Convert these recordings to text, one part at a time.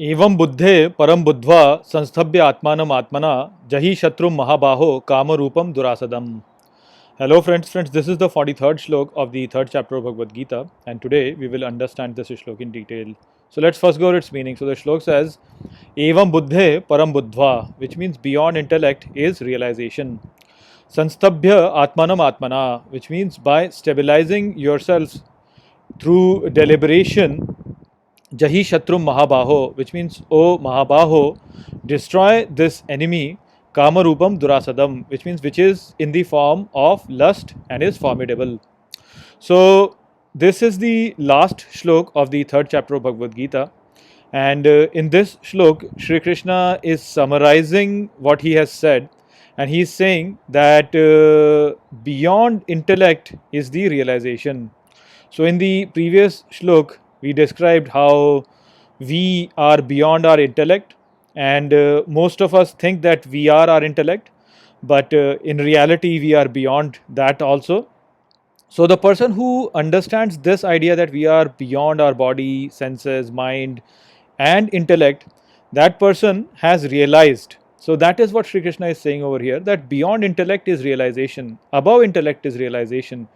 एवं बुद्धे परम बुद्ध्वा संस्थभ्य आत्मानम आत्मना जहि शत्रु महाबाहो कामरूपम दुरासदम. Hello friends, this is the 43rd shlok of the 3rd chapter of Bhagavad Gita, and today we will understand this shlok in detail. So let's first go over its meaning. So the shlok says, Evam buddhe param buddhva, which means beyond intellect is realization. Sanstabhya atmanam atmana, which means by stabilizing yourself through deliberation, Jahi Shatrum Mahabaho, which means, O Mahabaho, destroy this enemy, Kamarupam Durasadam, which means which is in the form of lust and is formidable. So, this is the last shlok of the 3rd chapter of Bhagavad Gita. And in this shlok, Shri Krishna is summarizing what he has said, and he is saying that beyond intellect is the realization. So, in the previous shlok, we described how we are beyond our intellect, and most of us think that we are our intellect, but in reality, we are beyond that also. So, the person who understands this idea that we are beyond our body, senses, mind, and intellect, that person has realized. So, that is what Sri Krishna is saying over here, that beyond intellect is realization, above intellect is realization.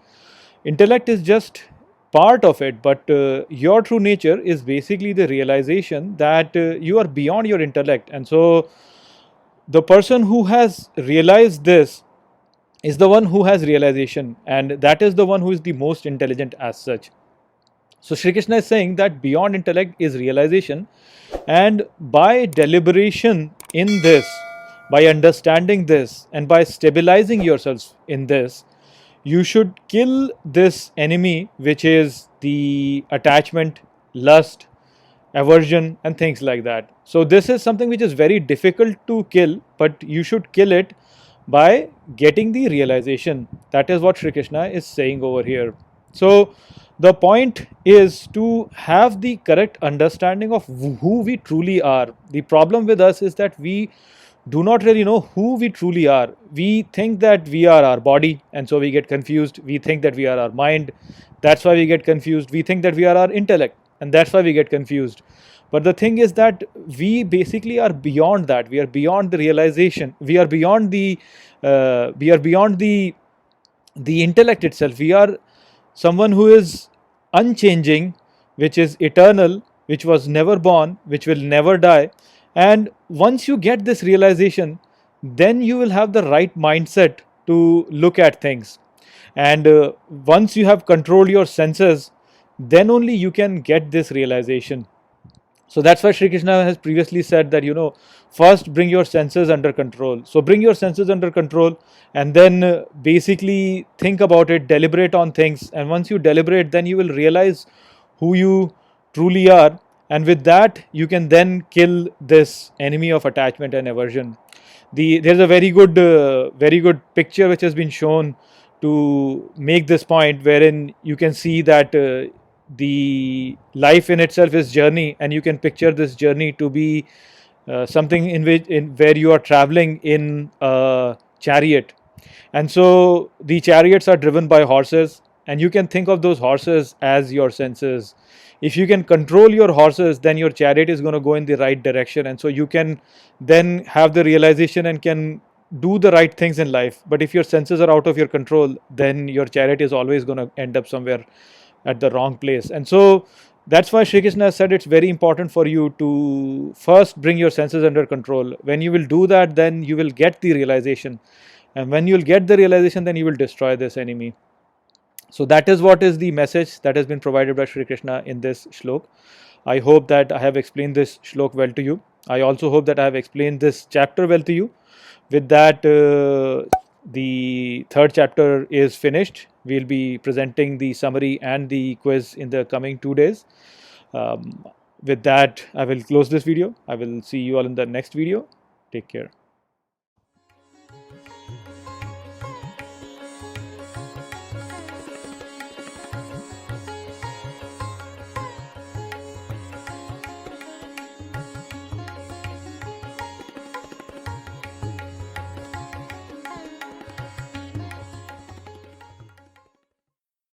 Intellect is just part of it, but your true nature is basically the realization that you are beyond your intellect. And so the person who has realized this is the one who has realization, and that is the one who is the most intelligent as such. So Shri Krishna is saying that beyond intellect is realization, and by deliberation in this, by understanding this, and by stabilizing yourselves in this, you should kill this enemy, which is the attachment, lust, aversion, and things like that. So, this is something which is very difficult to kill, but you should kill it by getting the realization. That is what Sri Krishna is saying over here. So, the point is to have the correct understanding of who we truly are. The problem with us is that we do not really know who we truly are. We think that we are our body, and so we get confused. We think that we are our mind, that's why we get confused. We think that we are our intellect, and that's why we get confused. But the thing is that we basically are beyond that. We are beyond the realization. We are beyond the intellect itself. We are someone who is unchanging, which is eternal, which was never born, which will never die. And once you get this realization, then you will have the right mindset to look at things. And once you have controlled your senses, then only you can get this realization. So that's why Shri Krishna has previously said that, first bring your senses under control. So bring your senses under control, and then basically think about it, deliberate on things. And once you deliberate, then you will realize who you truly are. And with that, you can then kill this enemy of attachment and aversion. There's a very good picture which has been shown to make this point, wherein you can see that the life in itself is journey, and you can picture this journey to be something where you are traveling in a chariot. And so the chariots are driven by horses, and you can think of those horses as your senses. If you can control your horses, then your chariot is going to go in the right direction, and so you can then have the realization and can do the right things in life. But if your senses are out of your control, then your chariot is always going to end up somewhere at the wrong place. And so that's why Shri Krishna said it's very important for you to first bring your senses under control. When you will do that, then you will get the realization, and when you will get the realization, then you will destroy this enemy. So that is what is the message that has been provided by Shri Krishna in this shlok. I hope that I have explained this shlok well to you. I also hope that I have explained this chapter well to you. With that, the 3rd chapter is finished. We'll be presenting the summary and the quiz in the coming 2 days. With that, I will close this video. I will see you all in the next video. Take care.